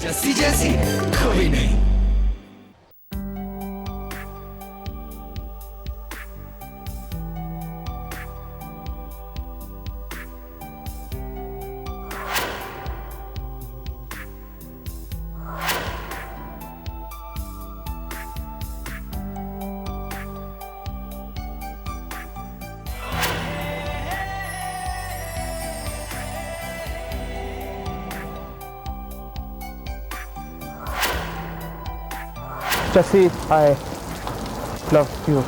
जस्सी जैसी कोई नहीं। Jesse, I love you.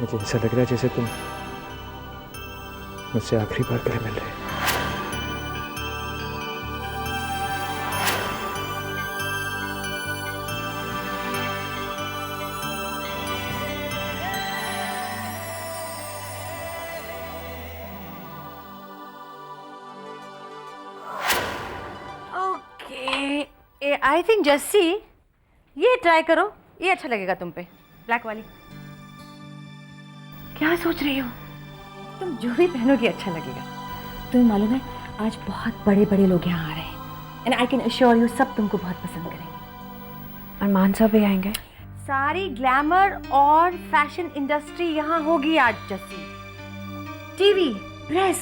मुझे ऐसा लग रहा है जैसे तुम मुझसे आखिरी बार गले मिल रहे। ओके, आई थिंक जस्सी ये ट्राई करो, ये अच्छा लगेगा तुम पे, ब्लैक वाली। क्या सोच रही हो? तुम जो भी पहनोगी अच्छा लगेगा। तुम्हें मालूम है आज बहुत बड़े बड़े लोग यहाँ आ रहे हैं and I can assure you सब तुमको बहुत पसंद करेंगे। अरमान साहब भी आएंगे? सारी ग्लैमर और फैशन इंडस्ट्री यहाँ होगी आज जस्सी। टीवी, प्रेस,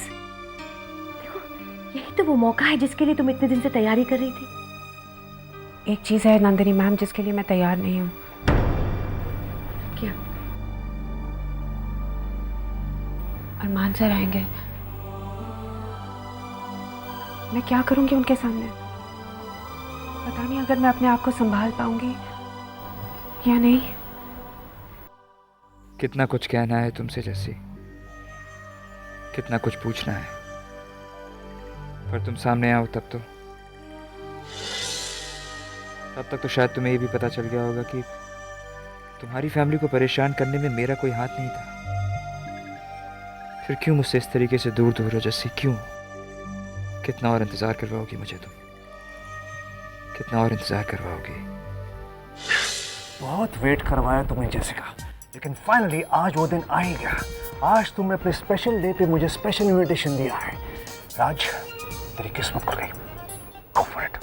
देखो यही तो वो मौका है जिसके लिए तुम इतने दिन से तैयारी कर रही थी। एक चीज़ है नंदिनी मैम जिसके लिए मैं तैयार नहीं हूँ। क्या? अरमान सर आएंगे। मैं क्या करूंगी उनके सामने? पता नहीं अगर मैं अपने आप को संभाल पाऊंगी या नहीं। कितना कुछ कहना है तुमसे जस्सी, कितना कुछ पूछना है, पर तुम सामने आओ तब तक तो शायद तुम्हें ये भी पता चल गया होगा कि तुम्हारी फैमिली को परेशान करने में मेरा कोई हाथ नहीं था। फिर क्यों मुझसे इस तरीके से दूर दूर हो जस्सी, क्यों? कितना और इंतजार करवाओगी मुझे तुम? कितना और इंतजार करवाओगी? बहुत वेट करवाया तुमने जेसिका, लेकिन फाइनली आज वो दिन आ ही गया। आज तुमने अपने स्पेशल डे पे मुझे स्पेशल इनविटेशन दिया है। राज, तेरी किस्मत खुल गई। Go for it.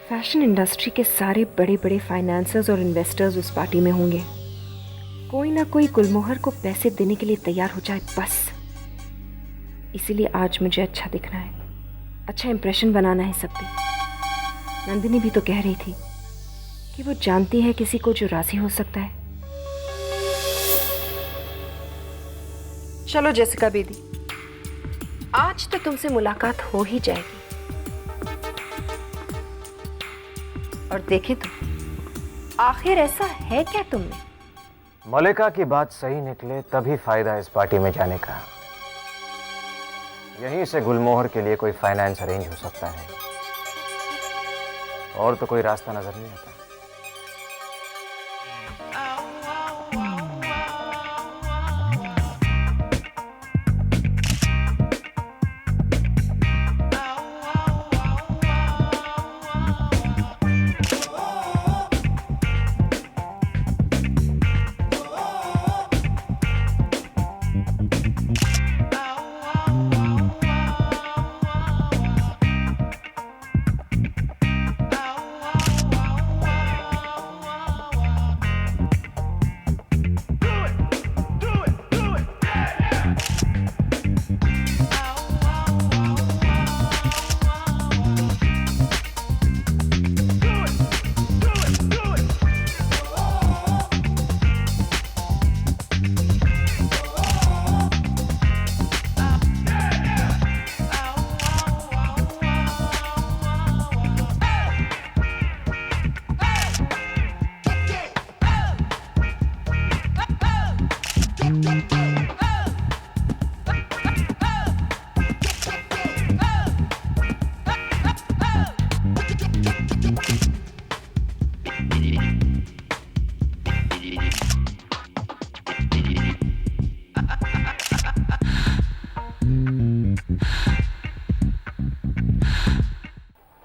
Fashion industry के सारे बड़े बड़े फाइनेंसर्स और इन्वेस्टर्स उस पार्टी में होंगे। कोई ना कोई गुलमोहर को पैसे देने के लिए तैयार हो जाए बस। इसीलिए आज मुझे अच्छा दिखना है, अच्छा इंप्रेशन बनाना है सब पे। नंदिनी भी तो कह रही थी कि वो जानती है किसी को जो राजी हो सकता है। चलो जेसिका बेदी, आज तो तुमसे मुलाकात हो ही जाएगी। और देखे तो आखिर ऐसा है क्या तुमने? मलिका की बात सही निकले तभी फायदा इस पार्टी में जाने का। यहीं से गुलमोहर के लिए कोई फाइनेंस अरेंज हो सकता है, और तो कोई रास्ता नजर नहीं आता।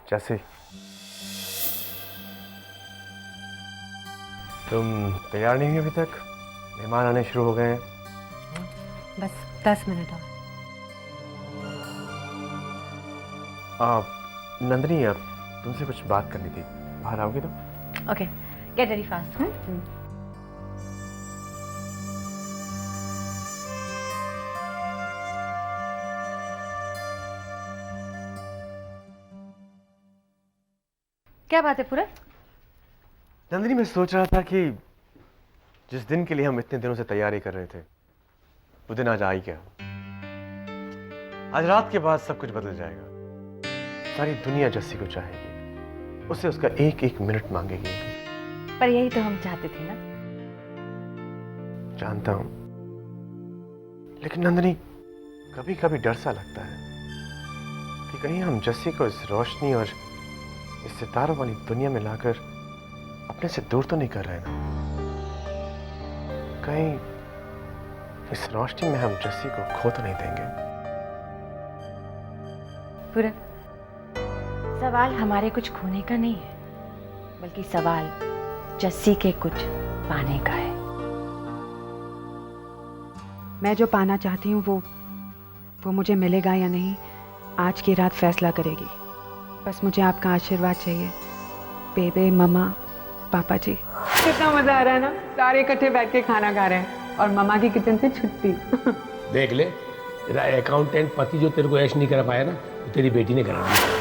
जैसे तुम तैयार नहीं हुई अभी तक? मेहमान आने शुरू हो गए हैं। बस 10 मिनट और। नंदिनी, अब तुमसे कुछ बात करनी थी, बाहर आओगे तो? Okay, get ready fast. क्या बात है पूरा? नंदिनी, मैं सोच रहा था कि जिस दिन के लिए हम इतने दिनों से तैयारी कर रहे थे वो दिन आज आ ही गया। आज रात के बाद सब कुछ बदल जाएगा। सारी दुनिया जस्सी को चाहेगी, उससे उसका एक एक मिनट मांगेगी। पर यही तो हम चाहते थे ना। जानता हूं, लेकिन नंदिनी कभी कभी डर सा लगता है कि कहीं हम जस्सी को इस रोशनी और इस सितारों वाली दुनिया में लाकर अपने से दूर तो नहीं कर रहे ना? कहीं इस रोशनी में हम जस्सी को खो तो नहीं देंगे? पूरा सवाल हमारे कुछ खोने का नहीं है, बल्कि सवाल जस्सी के कुछ पाने का है। मैं जो पाना चाहती हूँ वो मुझे मिलेगा या नहीं, आज की रात फैसला करेगी। बस मुझे आपका आशीर्वाद चाहिए, बेबे, मम्मा, पापा जी। कितना मजा आ रहा है ना, सारे इकट्ठे बैठ के खाना खा रहे हैं और मम्मा की किचन से छुट्टी। देख ले, तेरा अकाउंटेंट पति जो तेरे को ऐश नहीं कर पाया ना, तो तेरी बेटी ने करा दिया।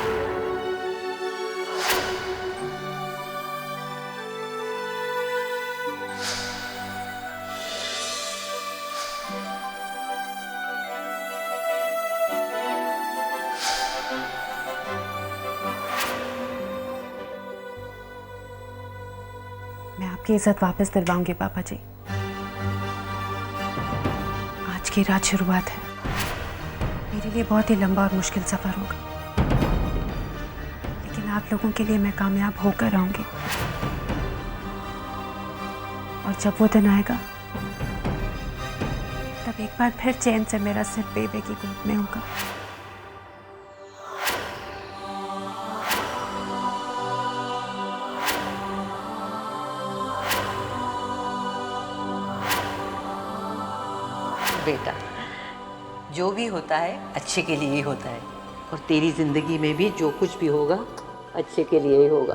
मैं आपकी इज्जत वापस दिलवाऊंगी पापा जी। आज की रात शुरुआत है, मेरे लिए बहुत ही लंबा और मुश्किल सफर होगा, लेकिन आप लोगों के लिए मैं कामयाब होकर आऊंगी। और जब वो दिन आएगा तब एक बार फिर चैन से मेरा सिर बेबे की गोद में होगा। बेटा, जो भी होता है अच्छे के लिए ही होता है, और तेरी जिंदगी में भी जो कुछ भी होगा अच्छे के लिए ही होगा।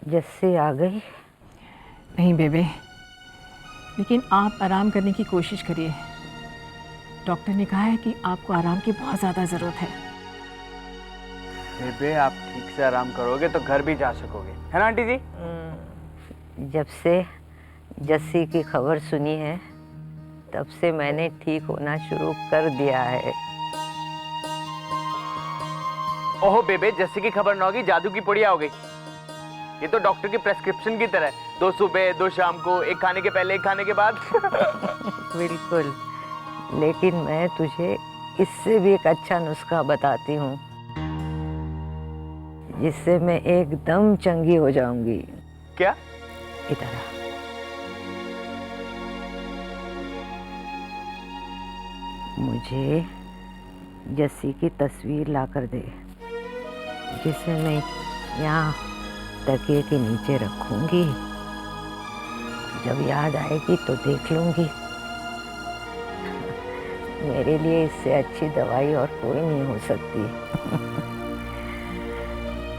जस्सी आ गई? नहीं बेबे, लेकिन आप आराम करने की कोशिश करिए। डॉक्टर ने कहा है कि आपको आराम की बहुत ज़्यादा ज़रूरत है। बेबे, आप ठीक से आराम करोगे तो घर भी जा सकोगे, है ना आंटी जी? जब से जस्सी की खबर सुनी है तब से मैंने ठीक होना शुरू कर दिया है। ओहो बेबे, जस्सी की खबर ना होगी जादू की पुड़िया हो गई। ये तो डॉक्टर की प्रेस्क्रिप्शन की तरह है, 2 सुबह 2 शाम को, 1 खाने के पहले 1 खाने के बाद। बिल्कुल, लेकिन मैं तुझे इससे भी एक अच्छा नुस्खा बताती हूँ जिससे मैं एकदम चंगी हो जाऊंगी। क्या? इधर आ। मुझे जस्सी की तस्वीर ला कर दे, जिसे मैं यहाँ तकिए के नीचे रखूंगी। जब याद आएगी तो देख लूंगी। मेरे लिए इससे अच्छी दवाई और कोई नहीं हो सकती।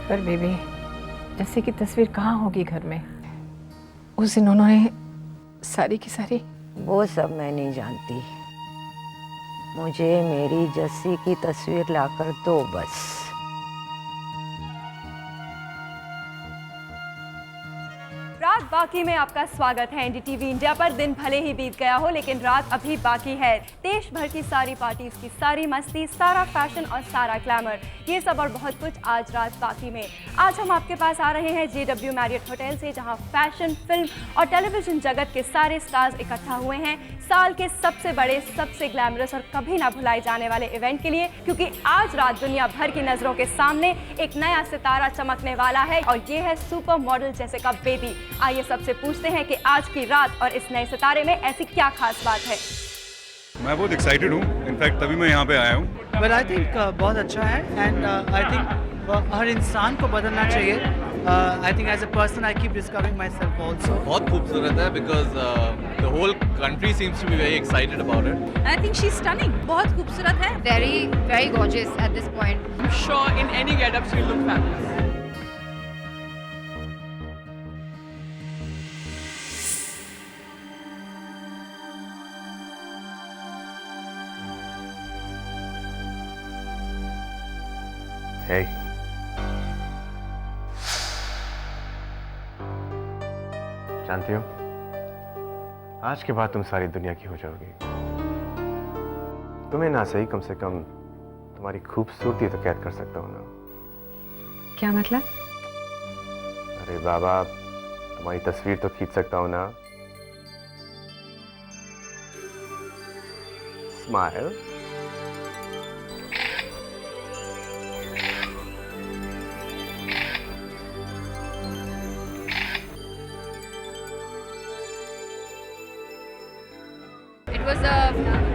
पर बेबी, जस्सी की तस्वीर कहाँ होगी घर में? उस दिन उन्होंने सारी की सारी। वो सब मैं नहीं जानती, मुझे मेरी जस्सी की तस्वीर लाकर दो बस। रात बाकी में आपका स्वागत है एनडीटीवी इंडिया पर। दिन भले ही बीत गया हो, लेकिन रात अभी बाकी है। देश भर की सारी पार्टीज की सारी मस्ती, सारा फैशन और सारा ग्लैमर, ये सब और बहुत कुछ आज रात बाकी में। आज हम आपके पास आ रहे हैं JW मैरियट होटल से, जहां फैशन, फिल्म और टेलीविजन जगत के सारे स्टार्स इकट्ठा हुए हैं साल के सबसे बड़े, सबसे ग्लैमरस और कभी ना भुलाए जाने वाले इवेंट के लिए। क्योंकि आज रात दुनिया भर की नजरों के सामने एक नया सितारा चमकने वाला है, और ये है सुपर मॉडल जेसिका बेदी। आइए सबसे पूछते हैं कि आज की रात और इस नए सितारे में ऐसी क्या खास बात है। मैं बहुत एक्साइटेड हूँ, इनफैक्ट तभी मैं यहाँ पे आया हूँ। वेल आई थिंक बहुत अच्छा है एंड आई थिंक हर इंसान को बदलना चाहिए। I think as a person I keep discovering myself also. बहुत खूबसूरत है because the whole country seems to be very excited about it. I think she is stunning, बहुत खूबसूरत है, very very gorgeous at this point. I am sure in any getup she will look fabulous. Hey. जानती हो, आज के बाद तुम सारी दुनिया की हो जाओगी। तुम्हें ना सही कम से कम तुम्हारी खूबसूरती तो कैद कर सकता हूं ना। क्या मतलब? अरे बाबा, तुम्हारी तस्वीर तो खींच सकता हूं ना। Smile. It was a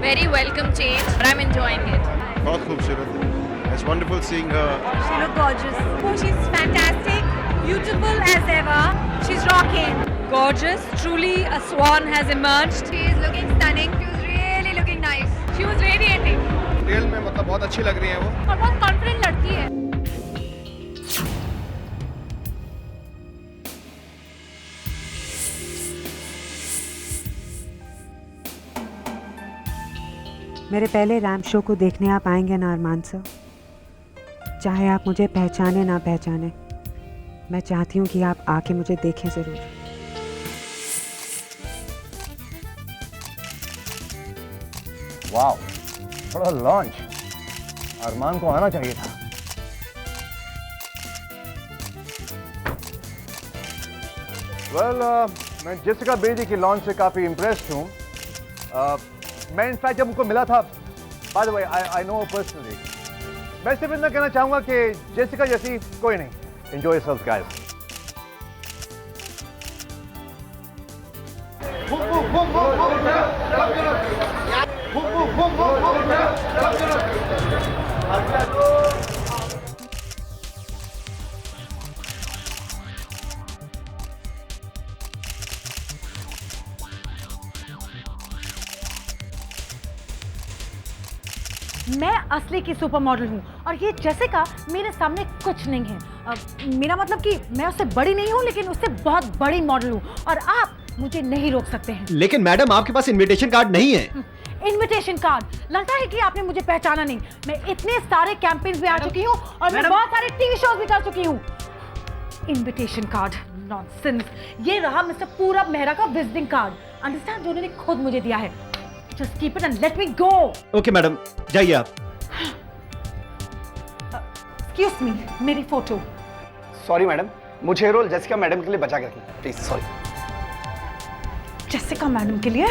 very welcome change, but I'm enjoying it. बहुत खूबसूरत है। It's wonderful seeing her. She looked gorgeous. Oh, she's fantastic, beautiful as ever. She's rocking. Gorgeous, truly a swan has emerged. She is looking stunning. She was really looking nice. She was radiating. Real में मतलब बहुत अच्छी लग रही है वो। और बहुत कॉन्फिडेंट लड़की है। मेरे पहले रैम्प शो को देखने आप आएंगे ना अरमान सर? चाहे आप मुझे पहचाने ना पहचाने, मैं चाहती हूँ कि आप आके मुझे देखें ज़रूर। वाह, बड़ा लॉन्च। अरमान को आना चाहिए था। मैं जेसिका बेदी की लॉन्च से काफ़ी इम्प्रेस्ड हूँ। मैं इनफैक्ट जब उनको मिला था, by the way I know personally, मैं सिर्फ इतना कहना चाहूँगा कि जेसिका जैसी कोई नहीं। Enjoy yourself guys. मैं असली की सुपर मॉडल हूँ और ये जेसिका मेरे सामने कुछ नहीं है। मेरा मतलब कि मैं उससे बड़ी नहीं हूँ, लेकिन उससे बहुत बड़ी मॉडल हूँ और आप मुझे नहीं रोक सकते हैं। लेकिन मैडम, आपके पास इनविटेशन कार्ड नहीं है। Invitation card? लगता है कि आपने मुझे पहचाना नहीं। मैं इतने सारे कैंपेन्स में आ चुकी हूँ और मैं बहुत सारे टीवी शोज भी कर चुकी हूँ। Invitation card? नॉनसेंस। ये रहा मिस्टर पूरब मेहरा का विजिटिंग कार्ड, अंडरस्टैंड, जो उन्होंने खुद मुझे दिया है। Just keep it and let me go. Okay madam, जाइए आप। Excuse me, मेरी फोटो। सॉरी मैडम, मुझे रोल जेसिका मैडम के लिए बचा के रखना प्लीज। सॉरी। जेसिका मैडम के लिए?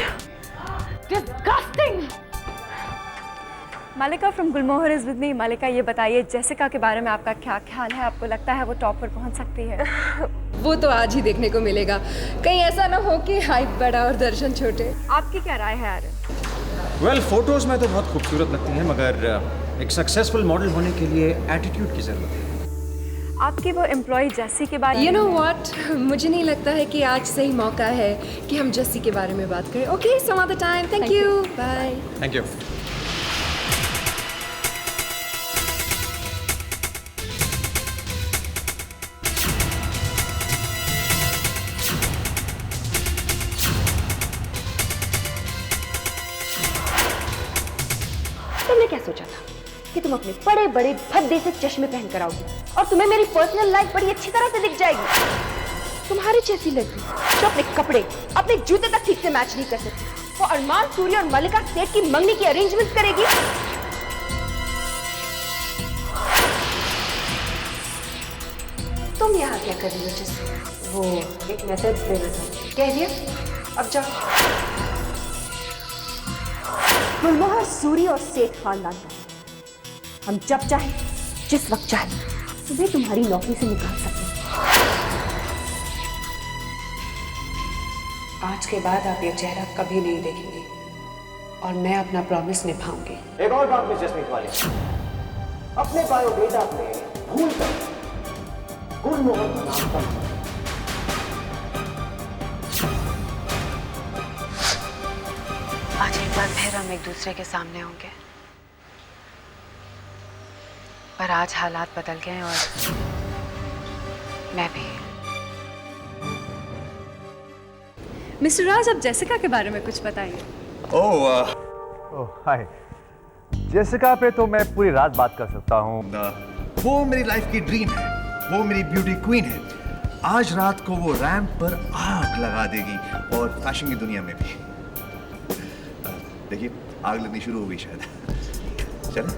Disgusting. मालिका from Gulmohar is with me. मालिका, ये बताइए जेसिका के बारे में आपका क्या ख्याल है? आपको लगता है वो टॉप पर पहुंच सकती है? वो तो आज ही देखने को मिलेगा। कहीं ऐसा ना हो कि हाइप बड़ा और दर्शन छोटे। आपकी क्या राय है आर्यन? वेल, फोटोज में तो बहुत खूबसूरत लगती है, मगर एक सक्सेसफुल मॉडल होने के लिए एटीट्यूड की जरूरत है। आपकी वो एम्प्लॉय जेसी के बारे में? यू नो व्हाट, मुझे नहीं लगता है कि आज सही मौका है कि हम जेसी के बारे में बात करें। Okay, some other time. Thank you, bye. Thank you. तुमने क्या सोचा था कि तुम अपने बड़े बड़े भद्दे से चश्मे पहन कर आओगी और तुम्हें मेरी पर्सनल लाइफ बड़ी अच्छी तरह से दिख जाएगी? तुम्हारी जैसी लड़की जो अपने कपड़े, अपने जूते तक ठीक से मैच नहीं कर सकती, वो अरमान सूरी और मल्लिका सेठ की मंगनी की अरेंजमेंट करेगी? तुम यहाँ क्या कर रही हो? जैसे वो एक मैसेज दे रहा था, कह दिया, अब जाओ। गुलमोहर सूरी और सेठ खानदान का हम जब चाहे, जिस वक्त चाहे, तुम्हें तुम्हारी नौकरी से निकाल सकते हैं। आज के बाद आप ये चेहरा कभी नहीं देखेंगे और मैं अपना प्रॉमिस निभाऊंगी। एक और बात मिस जसमीत वाली, अपने बायोडेटा में भूल कर गुलमोहर का नाम कम। आज एक बार फिर हम एक दूसरे के सामने होंगे, पर आज हालात बदल गए और मैं भी। मिस्टर राज, आप जेसिका के बारे में कुछ बताइए। ओह हाय, जेसिका पे तो मैं पूरी रात बात कर सकता हूँ। वो मेरी लाइफ की ड्रीम है, वो मेरी ब्यूटी क्वीन है। आज रात को वो रैंप पर आग लगा देगी और फैशन की दुनिया में भी। देखिए आग लगनी शुरू हो गई शायद। चलें?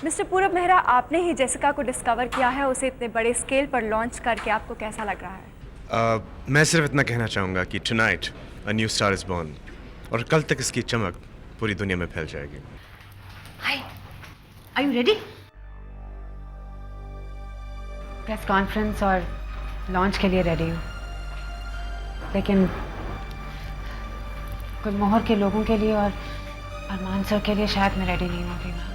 मिस्टर पूरब मेहरा, आपने ही जेसिका को डिस्कवर किया है, उसे इतने बड़े स्केल पर लॉन्च करके आपको कैसा लग रहा है? मैं सिर्फ इतना कहना चाहूँगा कि tonight a new star is born, और कल तक इसकी चमक पूरी दुनिया में फैल जाएगी। Hi, are you ready? Press conference और लॉन्च के लिए रेडी हूँ, लेकिन गुलमोहर के लोगों के लिए और अरमान सर के लिए शायद मैं रेडी नहीं होगी मैम।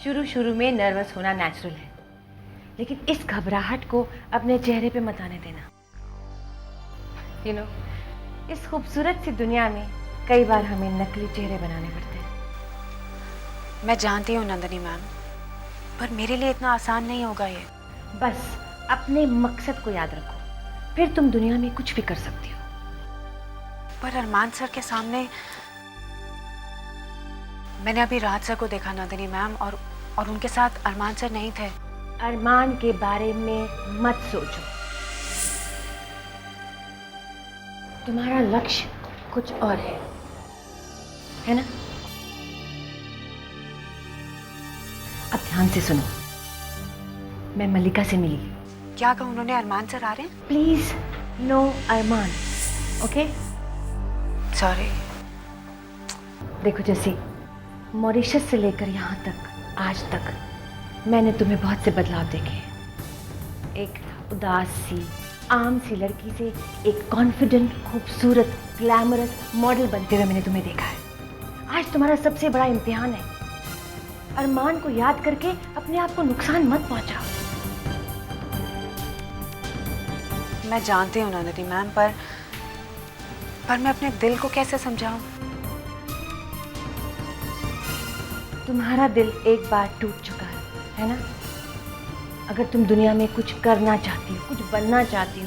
शुरू में नर्वस होना नेचुरल है, लेकिन इस घबराहट को अपने चेहरे पे मत आने देना। यू नो, इस खूबसूरत सी दुनिया में कई बार हमें नकली चेहरे बनाने पड़ते हैं। मैं जानती हूँ नंदिनी मैम, पर मेरे लिए इतना आसान नहीं होगा ये। बस अपने मकसद को याद रखो, फिर तुम दुनिया में कुछ भी कर सकती हो। पर अरमान सर के सामने मैंने अभी राज सर को देखा नंदिनी मैम, और उनके साथ अरमान सर नहीं थे। अरमान के बारे में मत सोचो, तुम्हारा लक्ष्य कुछ और है ना? अब ध्यान से सुनो, मैं मल्लिका से मिली। क्या कहा उन्होंने? अरमान सर आ रहे हैं? Please no Arman, okay? Sorry. देखो जैसे मॉरिशस से लेकर यहाँ तक, आज तक मैंने तुम्हें बहुत से बदलाव देखे। एक उदास सी, आम सी लड़की से एक कॉन्फिडेंट, खूबसूरत, ग्लैमरस मॉडल बनते हुए मैंने तुम्हें देखा है। आज तुम्हारा सबसे बड़ा इम्तिहान है। अरमान को याद करके अपने आप को नुकसान मत पहुंचाओ। मैं जानती हूँ नंदिनी मैम, पर मैं अपने दिल को कैसे समझाऊं? तुम्हारा दिल एक बार टूट चुका है ना? अगर तुम दुनिया में कुछ करना चाहती हो, कुछ बनना चाहती हो,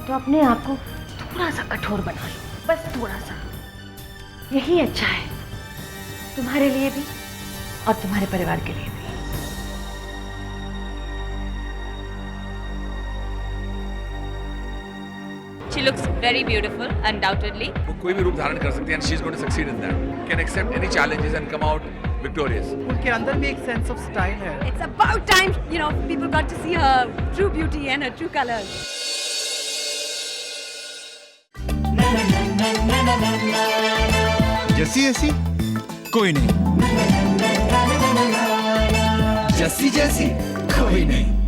तो अपने आप को थोड़ा सा कठोर बना लो, बस थोड़ा सा। यही अच्छा है तुम्हारे लिए भी और तुम्हारे परिवार के लिए भी। She looks very beautiful, undoubtedly. वो कोई भी रूप धारण कर सकती है and she's going to succeed in that. Can accept any challenges and come out victorious. उनके अंदर भी एक sense of style है. It's about time, you know, people got to see her true beauty and her true colors. जैसी ऐसी कोई नहीं, जैसी जैसी कोई नहीं।